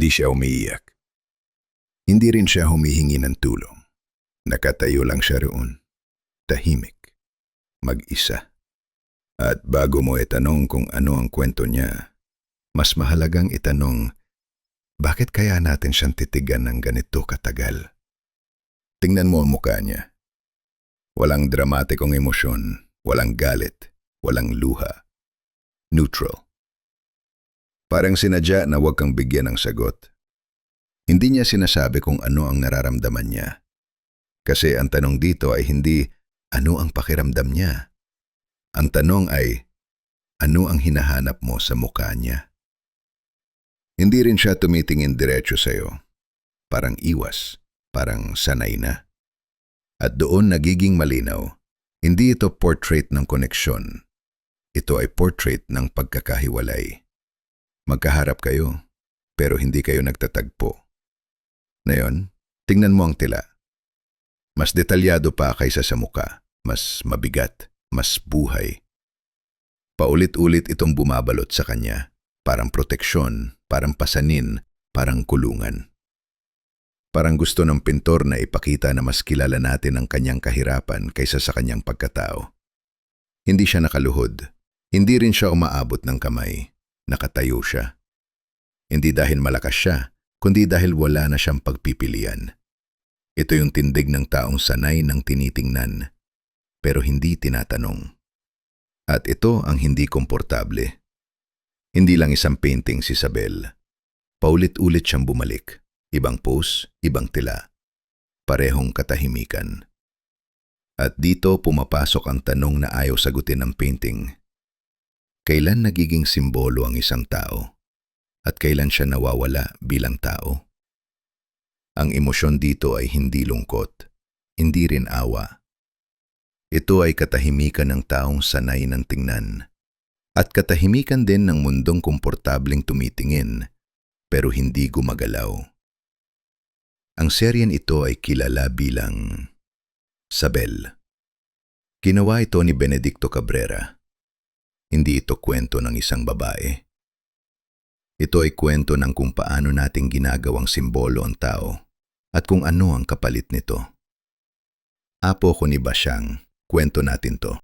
Hindi siya umiiyak. Hindi rin siya humihingi ng tulong. Nakatayo lang siya roon. Tahimik. Mag-isa. At bago mo itanong kung ano ang kwento niya, mas mahalagang itanong, bakit kaya natin siyang titigan ng ganito katagal? Tingnan mo ang mukha niya. Walang dramatikong emosyon, walang galit, walang luha. Neutral. Parang sinadya na huwag kang bigyan ng sagot. Hindi niya sinasabi kung ano ang nararamdaman niya. Kasi ang tanong dito ay hindi, ano ang pakiramdam niya? Ang tanong ay, ano ang hinahanap mo sa mukha niya? Hindi rin siya tumitingin diretso sa'yo. Parang iwas, parang sanay na. At doon nagiging malinaw, hindi ito portrait ng koneksyon. Ito ay portrait ng pagkakahiwalay. Magkaharap kayo, pero hindi kayo nagtatagpo. Ngayon, tingnan mo ang tila. Mas detalyado pa kaysa sa muka, mas mabigat, mas buhay. Paulit-ulit itong bumabalot sa kanya, parang proteksyon, parang pasanin, parang kulungan. Parang gusto ng pintor na ipakita na mas kilala natin ang kanyang kahirapan kaysa sa kanyang pagkatao. Hindi siya nakaluhod, hindi rin siya umaabot ng kamay, nakatayo siya. Hindi dahil malakas siya, kundi dahil wala na siyang pagpipilian. Ito yung tindig ng taong sanay ng tinitingnan, pero hindi tinatanong. At ito ang hindi komportable. Hindi lang isang painting si Isabel. Paulit-ulit siyang bumalik. Ibang pose, ibang tila. Parehong katahimikan. At dito pumapasok ang tanong na ayaw sagutin ng painting. Kailan nagiging simbolo ang isang tao? At kailan siya nawawala bilang tao? Ang emosyon dito ay hindi lungkot, hindi rin awa. Ito ay katahimikan ng taong sanay ng tingnan. At katahimikan din ng mundong komportableng tumitingin, pero hindi gumagalaw. Ang seryen ito ay kilala bilang Sabel. Ginawa ito ni Benedicto Cabrera. Hindi ito kwento ng isang babae. Ito ay kwento ng kung paano nating ginagawang simbolo ang tao at kung ano ang kapalit nito. Apo ko ni Basyang, kwento natin to.